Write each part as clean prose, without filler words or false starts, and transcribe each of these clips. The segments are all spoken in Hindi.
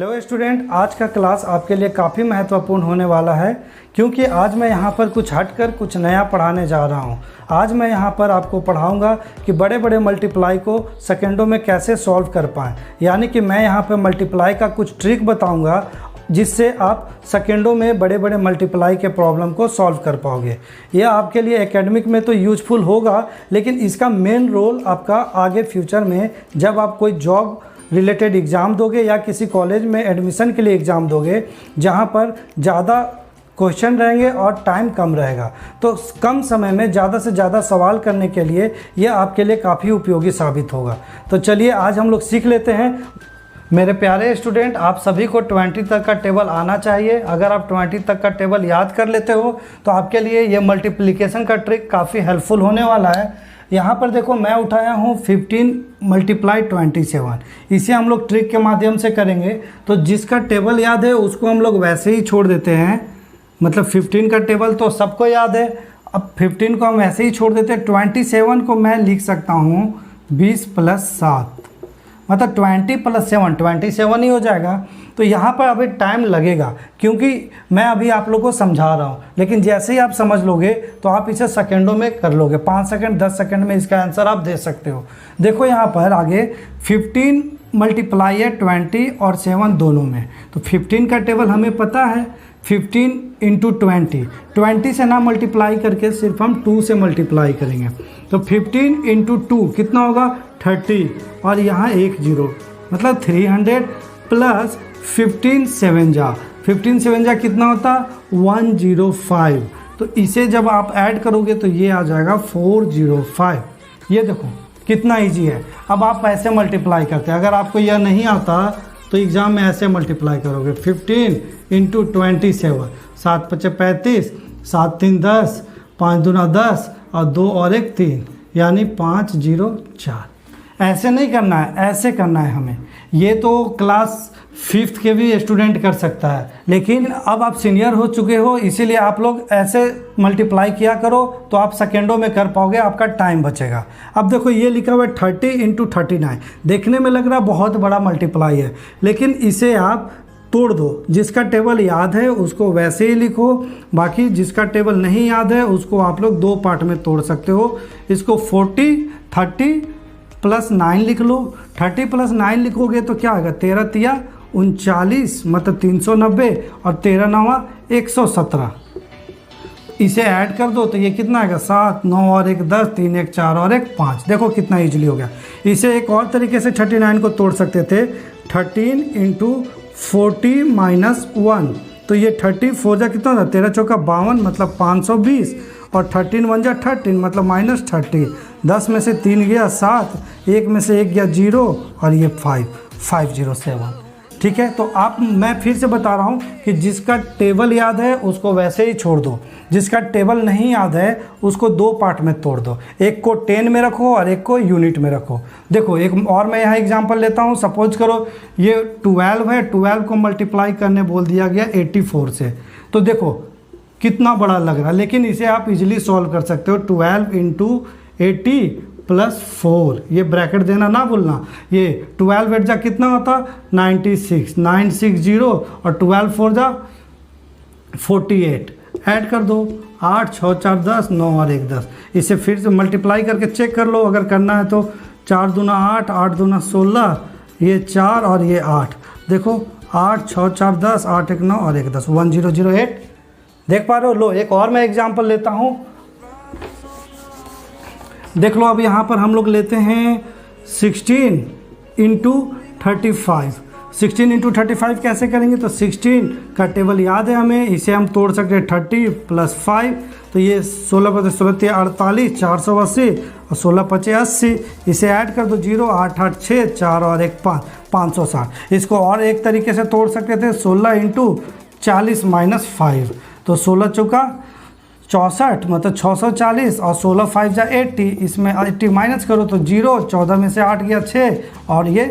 हेलो स्टूडेंट, आज का क्लास आपके लिए काफ़ी महत्वपूर्ण होने वाला है क्योंकि आज मैं यहाँ पर कुछ हटकर कुछ नया पढ़ाने जा रहा हूँ। आज मैं यहाँ पर आपको पढ़ाऊँगा कि बड़े बड़े मल्टीप्लाई को सेकंडों में कैसे सॉल्व कर पाएँ। यानी कि मैं यहाँ पर मल्टीप्लाई का कुछ ट्रिक बताऊँगा जिससे आप सेकंडों में बड़े बड़े मल्टीप्लाई के प्रॉब्लम को सॉल्व कर पाओगे। यह आपके लिए एकेडमिक में तो यूजफुल होगा, लेकिन इसका मेन रोल आपका आगे फ्यूचर में जब आप कोई जॉब रिलेटेड एग्ज़ाम दोगे या किसी कॉलेज में एडमिशन के लिए एग्ज़ाम दोगे जहाँ पर ज़्यादा क्वेश्चन रहेंगे और टाइम कम रहेगा, तो कम समय में ज़्यादा से ज़्यादा सवाल करने के लिए यह आपके लिए काफ़ी उपयोगी साबित होगा। तो चलिए आज हम लोग सीख लेते हैं। मेरे प्यारे स्टूडेंट, आप सभी को 20 तक का टेबल आना चाहिए। अगर आप 20 तक का टेबल याद कर लेते हो तो आपके लिए ये मल्टीप्लिकेशन का ट्रिक काफ़ी हेल्पफुल होने वाला है। यहाँ पर देखो मैं उठाया हूँ 15 मल्टीप्लाई 27। इसे हम लोग ट्रिक के माध्यम से करेंगे। तो जिसका टेबल याद है उसको हम लोग वैसे ही छोड़ देते हैं, मतलब 15 का टेबल तो सबको याद है, अब 15 को हम ऐसे ही छोड़ देते हैं। 27 को मैं लिख सकता हूँ 20 + 7, मतलब 20 + 7 27 ही हो जाएगा। तो यहाँ पर अभी टाइम लगेगा क्योंकि मैं अभी आप लोगों को समझा रहा हूँ, लेकिन जैसे ही आप समझ लोगे तो आप इसे सेकंडों में कर लोगे। 5 सेकंड 10 सेकंड में इसका आंसर आप दे सकते हो। देखो यहाँ पर आगे 15 मल्टीप्लाई है 20 और 7 दोनों में। तो 15 का टेबल हमें पता है, 15 × 20 से ना मल्टीप्लाई करके सिर्फ हम 2 से मल्टीप्लाई करेंगे। तो 15 × 2 कितना होगा 30, और यहाँ 1 0 मतलब 300 प्लस 15 7 जा कितना होता 105। तो इसे जब आप ऐड करोगे तो ये आ जाएगा 405। ये देखो कितना इजी है। अब आप ऐसे मल्टीप्लाई करते हैं। अगर आपको यह नहीं आता तो एग्ज़ाम में ऐसे मल्टीप्लाई करोगे 15 × 27, 7 × 5 = 35, 7 × 3 = 10, 5 × 2 = 10 और 2 और 1 3, यानी 504। ऐसे नहीं करना है, ऐसे करना है हमें। ये तो क्लास 5th के भी स्टूडेंट कर सकता है, लेकिन अब आप सीनियर हो चुके हो, इसीलिए आप लोग ऐसे मल्टीप्लाई किया करो तो आप सेकेंडों में कर पाओगे, आपका टाइम बचेगा। अब देखो ये लिखा हुआ है 30 × 39। देखने में लग रहा बहुत बड़ा मल्टीप्लाई है, लेकिन इसे आप तोड़ दो। जिसका टेबल याद है उसको वैसे ही लिखो, बाकी जिसका टेबल नहीं याद है उसको आप लोग 2 पार्ट में तोड़ सकते हो। इसको 30 + 9 लिख लो। 30 + 9 लिखोगे तो क्या आएगा 13 × 3 = 39, मतलब 390, और 13 × 9 = 117। इसे ऐड कर दो तो ये कितना आएगा 7 9 और 1 10, 3 1 4 और 1 5। देखो कितना इजीली हो गया। इसे एक और तरीके से 39 को तोड़ सकते थे। 13 × 40 - 1, तो ये 34 जा कितना था 13 × 4 = 52, मतलब 520, और 13 × 1 = 13, मतलब -30। 10 में से 3 गया 7, 1 में से 1 गया 0, और ये 507। ठीक है, तो आप मैं फिर से बता रहा हूँ कि जिसका टेबल याद है उसको वैसे ही छोड़ दो। जिसका टेबल नहीं याद है उसको 2 पार्ट में तोड़ दो। एक को 10 में रखो और एक को यूनिट में रखो। देखो एक और मैं यहाँ एग्जांपल लेता हूँ। सपोज करो ये 12 है, 12 को मल्टीप्लाई करने बोल दिया गया 84 से। तो देखो कितना बड़ा लग रहा है, लेकिन इसे आप इजीली सॉल्व कर सकते हो। 12 × 80 + 4, ये ब्रैकेट देना ना भूलना। ये 12 8 जा कितना होता 96, 960, और 12 4 जा 48। ऐड कर दो 8 6 4 10, 9 और 1 10। इसे फिर से मल्टीप्लाई करके चेक कर लो अगर करना है तो। 4 दूना 8, 8 दूना 16, ये 4 और ये 8। देखो 8 6 4 10, 8 1 9 और 1 10, 1008। देख पा रहे हो। लो एक और मैं एग्जांपल लेता हूँ। देख लो अब यहाँ पर हम लोग लेते हैं 16 × 35। 16 × 35 कैसे करेंगे, तो 16 का टेबल याद है हमें, इसे हम तोड़ सकते हैं 30 + 5, तो ये 16 × 16 = 48, 480, और 16 × 5 = 80। इसे ऐड कर दो 0 8 8 6 4 और 1 5, 560। इसको और एक तरीके से तोड़ सकते थे 16 × 40 - 5, तो 16 चौका 64, मतलब 640, और 16 5 जा 80। इसमें 80 माइनस करो तो 0, 14 में से 8 गया 6, और ये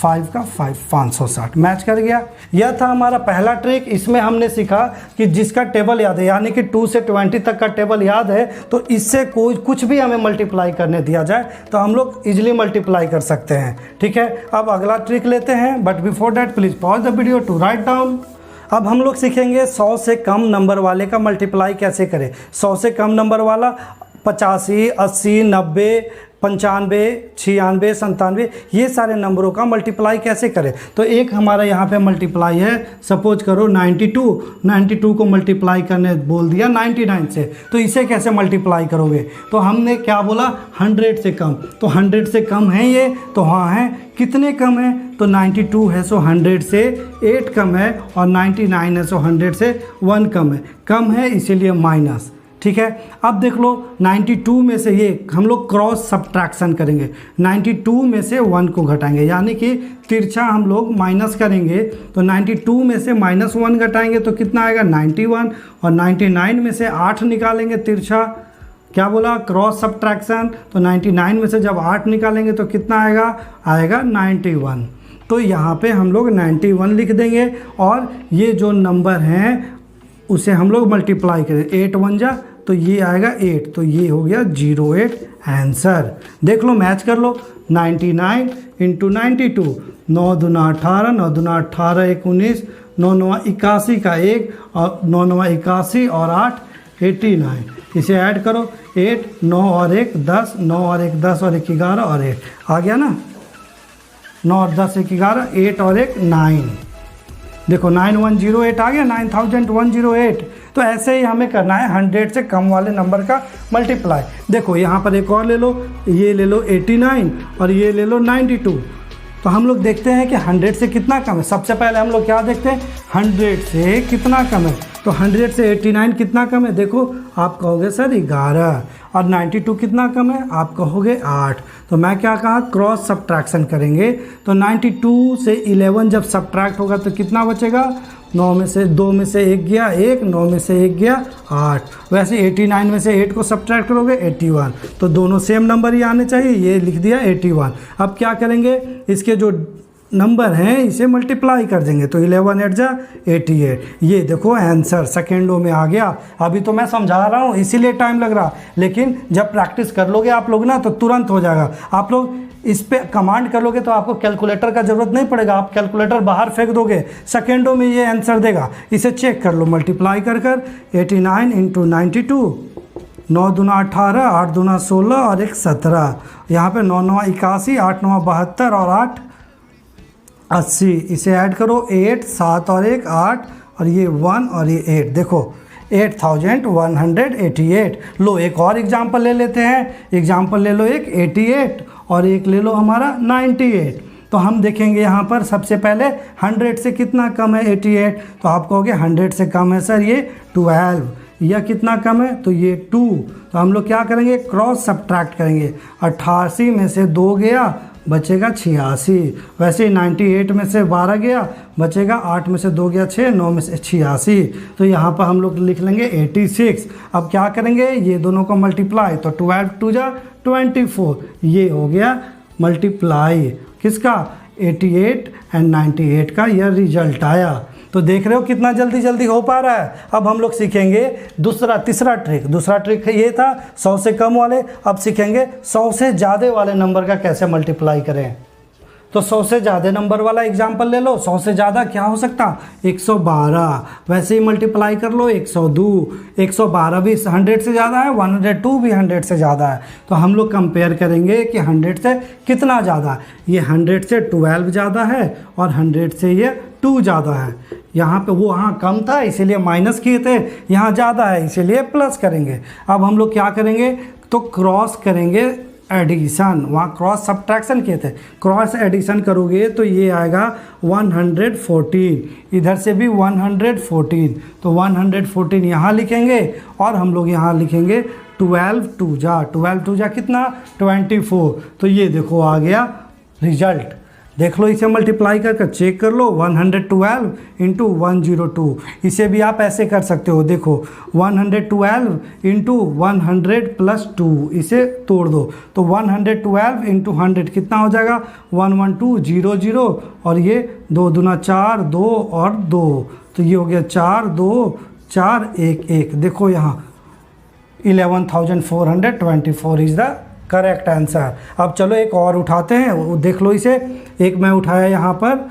5 का 5 560 मैच कर गया। यह था हमारा पहला ट्रिक। इसमें हमने सीखा कि जिसका टेबल याद है, यानी कि 2 से 20 तक का टेबल याद है, तो इससे कोई कुछ भी हमें मल्टीप्लाई करने दिया जाए तो हम लोग इजीली मल्टीप्लाई कर सकते हैं। ठीक है, अब अगला ट्रिक लेते हैं, but before that please pause the video to write down. अब हम लोग सीखेंगे 100 से कम नंबर वाले का मल्टीप्लाई कैसे करें। 100 से कम नंबर वाला 85, 80, 90, 95, 96, 97, ये सारे नंबरों का मल्टीप्लाई कैसे करें। तो एक हमारा यहाँ पे मल्टीप्लाई है, सपोज करो 92 को मल्टीप्लाई करने बोल दिया 99 से, तो इसे कैसे मल्टीप्लाई करोगे। तो हमने क्या बोला, 100 से कम, तो 100 से कम है ये, तो हाँ है। कितने कम है, तो 92 है सो 100 से 8 कम है, और 99 है सो 100 से 1 कम है इसीलिए माइनस। ठीक है, अब देख लो 92 में से ये हम लोग क्रॉस सब्ट्रैक्शन करेंगे, 92 में से 1 को घटाएंगे, यानी कि तिरछा हम लोग माइनस करेंगे। तो 92 में से -1 घटाएंगे तो कितना आएगा 91, और 99 में से 8 निकालेंगे तिरछा, क्या बोला, क्रॉस सब्ट्रैक्शन। तो 99 में से जब 8 निकालेंगे तो कितना आएगा 91। तो यहाँ पे हम लोग 91 लिख देंगे, और ये जो नंबर हैं उसे हम लोग मल्टीप्लाई करें, 8 1 जा तो ये आएगा 8, तो ये हो गया 08 आंसर। देख लो, मैच कर लो, 99 इंटू 92, 9 दूना 18, 9 दूना 18 1 19, 9 9 81 का 1, और 9 9 81 और 8 89, इसे ऐड करो, 8 9 और 1 10, 9 और 1 10 और 1 11 और 8 आ गया ना, 9 और 10 1 11, 8 और 1 9, देखो 9108 आ गया, 9108। तो ऐसे ही हमें करना है 100 से कम वाले नंबर का मल्टीप्लाई। देखो यहाँ पर एक और ले लो, ये ले लो 89 और ये ले लो 92। तो हम लोग देखते हैं कि 100 से कितना कम है। सबसे पहले हम लोग क्या देखते हैं, 100 से कितना कम है। तो 100 से 89 कितना कम है, देखो आप कहोगे सर 11, और 92 कितना कम है, आप कहोगे 8। तो मैं क्या कहा, क्रॉस सब्ट्रैक्शन करेंगे। तो 92 से 11 जब सब्ट्रैक्ट होगा तो कितना बचेगा, 9 में से 2 में से 1 गया 1, 9 में से 1 गया 8। वैसे 89 में से 8 को सब्ट्रैक्ट करोगे 81, तो दोनों सेम नंबर ही आने चाहिए, ये लिख दिया 81। अब क्या करेंगे, इसके जो नंबर हैं इसे मल्टीप्लाई कर देंगे, तो 11 8 जा 88। ये देखो आंसर सेकेंडों में आ गया। अभी तो मैं समझा रहा हूँ इसीलिए टाइम लग रहा, लेकिन जब प्रैक्टिस कर लोगे आप लोग ना तो तुरंत हो जाएगा। आप लोग इस पे कमांड कर लोगे तो आपको कैलकुलेटर का ज़रूरत नहीं पड़ेगा, आप कैलकुलेटर बाहर फेंक दोगे, सेकेंडों में ये आंसर देगा। इसे चेक कर लो मल्टीप्लाई कर 89 इंटू 92, 9 दूना 18, 8 दूना 16 और 1 17, यहाँ पे 9 9 81, 8 9 72 और 8 80। इसे ऐड करो, 8 7 और 1 8, और ये 1 और ये 8, देखो 8188। लो एक और एग्जाम्पल ले लेते हैं, एग्जाम्पल ले लो एक 88 और एक ले लो हमारा 98। तो हम देखेंगे यहाँ पर सबसे पहले 100 से कितना कम है 88, तो आप कहोगे 100 से कम है सर ये 12, यह कितना कम है, तो ये 2। तो हम लोग क्या करेंगे, क्रॉस सब्ट्रैक्ट करेंगे, 88 में से 2 गया बचेगा 86, वैसे ही 98 में से 12 गया बचेगा 8 में से 2 गया 6, 9 में से 86। तो यहाँ पर हम लोग लिख लेंगे 86। अब क्या करेंगे, ये दोनों को मल्टीप्लाई, तो 12 2 जा 24, ये हो गया मल्टीप्लाई किसका, 88 एंड 98 का यह रिजल्ट आया। तो देख रहे हो कितना जल्दी जल्दी हो पा रहा है। अब हम लोग सीखेंगे तीसरा ट्रिक। दूसरा ट्रिक ये था 100 से कम वाले, अब सीखेंगे 100 से ज़्यादा वाले नंबर का कैसे मल्टीप्लाई करें। तो 100 से ज़्यादा नंबर वाला एग्जाम्पल ले लो। 100 से ज़्यादा क्या हो सकता, 112, वैसे ही मल्टीप्लाई कर लो 102, 112 भी 100 से ज़्यादा है, 102 भी 100 से ज़्यादा है। तो हम लोग कंपेयर करेंगे कि 100 से कितना ज़्यादा, ये 100 से 12 ज़्यादा है और 100 से ये 2 ज़्यादा है। यहाँ पे वो वहाँ कम था इसीलिए माइनस किए थे, यहाँ ज़्यादा है इसीलिए प्लस करेंगे। अब हम लोग क्या करेंगे, तो क्रॉस करेंगे एडिशन, वहाँ क्रॉस सब्ट्रैक्शन किए थे, क्रॉस एडिशन करोगे तो ये आएगा 114, इधर से भी 114, तो 114 यहाँ लिखेंगे और हम लोग यहाँ लिखेंगे 12 2 जा कितना 24। तो ये देखो आ गया रिजल्ट। देख लो, इसे मल्टीप्लाई कर चेक कर लो, 112 इंटू 102। इसे भी आप ऐसे कर सकते हो, देखो 112 इंटू 100 प्लस 2, इसे तोड़ दो तो 112 इंटू 100 कितना हो जाएगा 11200, और ये 2 दूना 4, 2 और 2, तो ये हो गया 4 2 4 1 1। देखो यहाँ 11,424 इज़ द करेक्ट आंसर। अब चलो एक और उठाते हैं, वो देख लो इसे। एक मैं उठाया यहाँ पर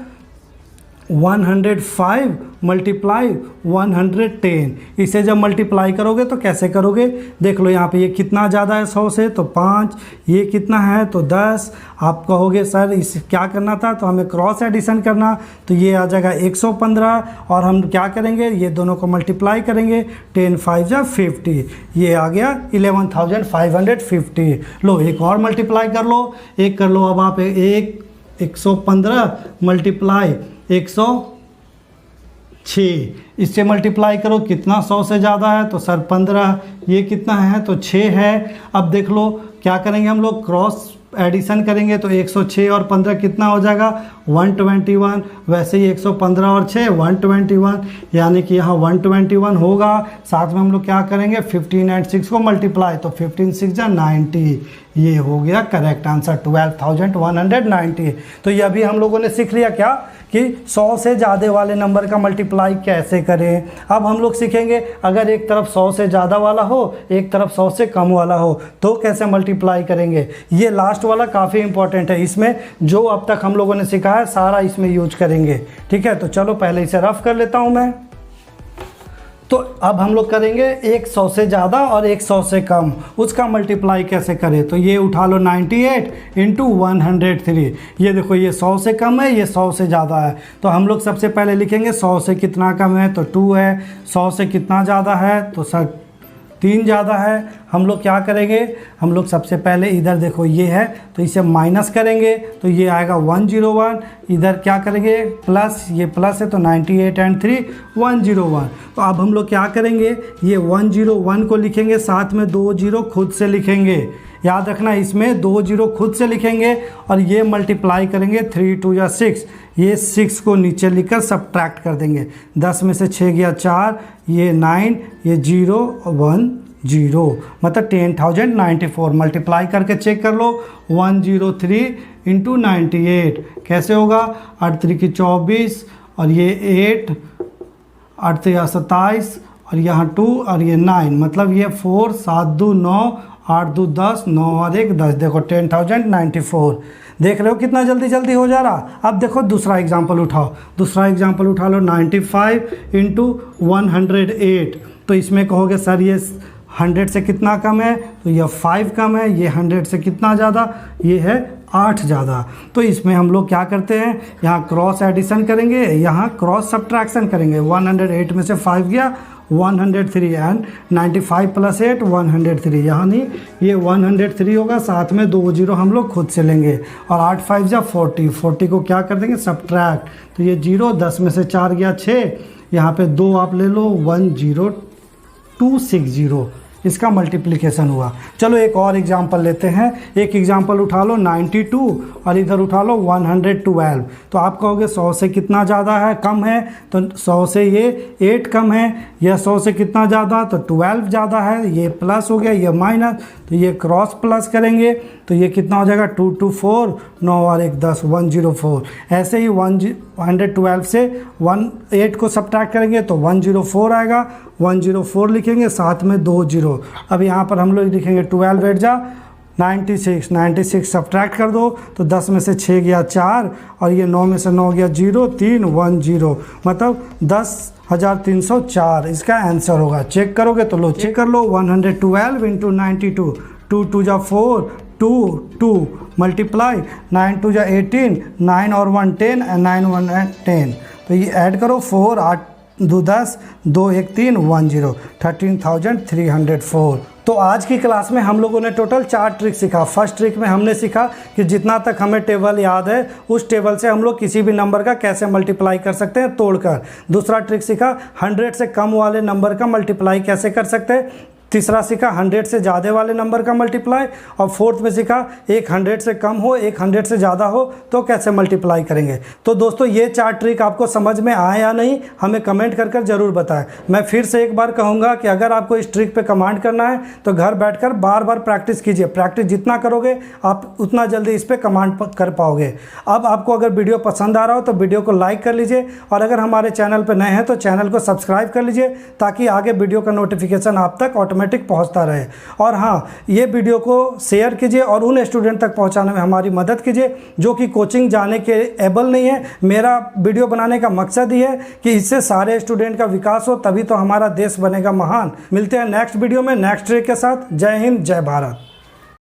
105 मल्टीप्लाई 110, इसे जब मल्टीप्लाई करोगे तो कैसे करोगे, देख लो यहाँ पे ये कितना ज़्यादा है 100 से, तो 5, ये कितना है तो 10। आप कहोगे सर इस क्या करना था, तो हमें क्रॉस एडिशन करना, तो ये आ जाएगा 115, और हम क्या करेंगे ये दोनों को मल्टीप्लाई करेंगे, 10 5 जा 50, ये आ गया 11,550। लो एक और मल्टीप्लाई कर लो, एक कर लो। अब आप 115 मल्टीप्लाई 106, इससे मल्टीप्लाई करो, कितना 100 से ज़्यादा है तो सर 15, ये कितना है तो 6 है। अब देख लो क्या करेंगे हम लोग, क्रॉस एडिशन करेंगे तो 106 और 15 कितना हो जाएगा 121। वैसे ही 115 और 6 121, यानी कि यहाँ 121 होगा। साथ में हम लोग क्या करेंगे 15 एंड 6 को मल्टीप्लाई, तो 15 6 जा 90, ये हो गया करेक्ट आंसर 12,190। तो ये अभी हम लोगों ने सीख लिया क्या कि 100 से ज़्यादा वाले नंबर का मल्टीप्लाई कैसे करें। अब हम लोग सीखेंगे अगर एक तरफ 100 से ज़्यादा वाला हो, एक तरफ 100 से कम वाला हो, तो कैसे मल्टीप्लाई करेंगे। ये लास्ट वाला काफ़ी इंपॉर्टेंट है, इसमें जो अब तक हम लोगों ने सीखा है सारा इसमें यूज करेंगे। ठीक है, तो चलो पहले इसे रफ कर लेता हूँ मैं। तो अब हम लोग करेंगे एक 100 से ज़्यादा और एक 100 से कम, उसका मल्टीप्लाई कैसे करें। तो ये उठा लो 98 इंटू 103, ये देखो ये 100 से कम है, ये 100 से ज़्यादा है। तो हम लोग सबसे पहले लिखेंगे 100 से कितना कम है तो 2 है, 100 से कितना ज़्यादा है तो सर 3 ज़्यादा है। हम लोग क्या करेंगे, हम लोग सबसे पहले इधर देखो ये है तो इसे माइनस करेंगे तो ये आएगा 101, इधर क्या करेंगे प्लस, ये प्लस है तो 98 एंड 3 101। तो अब हम लोग क्या करेंगे, ये 101 को लिखेंगे, साथ में 2 0 खुद से लिखेंगे। याद रखना इसमें 2 0 खुद से लिखेंगे और ये मल्टीप्लाई करेंगे 3 2 या 6, ये 6 को नीचे लिखकर सब्ट्रैक्ट कर देंगे। 10 में से 6 गया 4, ये 9, ये 0 1 0, मतलब 10,094। मल्टीप्लाई करके चेक कर लो, 103 इंटू 98 कैसे होगा, 8 3 की 24 और ये 8, 8 3 27 और यहाँ 2 और ये 9, मतलब ये 4 7 2 9 8 2 10 9 और 1 10। देखो 10,094, देख रहे हो कितना जल्दी जल्दी हो जा रहा। अब देखो दूसरा एग्जांपल उठाओ, दूसरा एग्जांपल उठा लो 95 इंटू 108। तो इसमें कहोगे सर ये 100 से कितना कम है, तो यह 5 कम है, ये 100 से कितना ज़्यादा, ये है 8 ज़्यादा। तो इसमें हम लोग क्या करते हैं, यहाँ क्रॉस एडिशन करेंगे, यहाँ क्रॉस सब्ट्रैक्शन करेंगे। 108 में से 5 गया 103 एंड 95 प्लस 8 103, यानी ये 103 होगा, साथ में 2 0 हम लोग खुद से लेंगे और 8 5 जा 40, 40 को क्या कर देंगे सब्ट्रैक्ट, तो ये 0, 10 में से 4 गया 6, यहाँ पे 2 आप ले लो 10260, इसका मल्टीप्लिकेशन हुआ। चलो एक और एग्जांपल लेते हैं, एक एग्जांपल उठा लो 92 और इधर उठा लो 112। तो आप कहोगे 100 से कितना ज़्यादा है, कम है, तो 100 से ये 8 कम है, यह 100 से कितना ज़्यादा तो 12 ज़्यादा है, ये प्लस हो गया, ये माइनस, तो ये क्रॉस प्लस करेंगे तो ये कितना हो जाएगा 2 2 4 9 और 1 10 104। ऐसे ही 112 से 8 को सब्ट्रैक्ट करेंगे तो 104 आएगा, 104 लिखेंगे, साथ में 2 0। अब यहाँ पर हम लोग लिखेंगे 12 8 जा 96, 96 सब्ट्रैक्ट कर दो तो 10 में से 6 गया 4 और ये 9 में से 9 गया 0 3 1 0, मतलब 10,304 इसका आंसर होगा। चेक करोगे तो लो चेक कर लो, 112 इंटू 92, 2 2 जा 4 2 2 मल्टीप्लाई 9 2 जा 18, 9 और 1 10 एंड 9 1 10, तो ये ऐड करो 4 8 2 10 2 1 3 1 0, 13,304। तो आज की क्लास में हम लोगों ने टोटल 4 ट्रिक सीखा। फर्स्ट ट्रिक में हमने सीखा कि जितना तक हमें टेबल याद है उस टेबल से हम लोग किसी भी नंबर का कैसे मल्टीप्लाई कर सकते हैं तोड़कर। दूसरा ट्रिक सीखा 100 से कम वाले नंबर का मल्टीप्लाई कैसे कर सकते हैं तीसरा सीखा 100 से ज़्यादा वाले नंबर का मल्टीप्लाई, और फोर्थ में सीखा एक 100 से कम हो एक 100 से ज़्यादा हो तो कैसे मल्टीप्लाई करेंगे। तो दोस्तों ये 4 ट्रिक आपको समझ में आए या नहीं हमें कमेंट कर ज़रूर बताएं। मैं फिर से एक बार कहूँगा कि अगर आपको इस ट्रिक पे कमांड करना है तो घर बैठकर बार बार प्रैक्टिस कीजिए। प्रैक्टिस जितना करोगे आप उतना जल्दी इस पर कमांड कर पाओगे। अब आपको अगर वीडियो पसंद आ रहा हो तो वीडियो को लाइक कर लीजिए, और अगर हमारे चैनल पर नए हैं तो चैनल को सब्सक्राइब कर लीजिए ताकि आगे वीडियो का नोटिफिकेशन आप तक ऑटोमेटिक पहुंचता रहे। और हाँ, ये वीडियो को शेयर कीजिए और उन स्टूडेंट तक पहुंचाने में हमारी मदद कीजिए जो कि कोचिंग जाने के एबल नहीं है। मेरा वीडियो बनाने का मकसद ही है कि इससे सारे स्टूडेंट का विकास हो, तभी तो हमारा देश बनेगा महान। मिलते हैं नेक्स्ट वीडियो में नेक्स्ट ट्रिक के साथ। जय हिंद, जय भारत।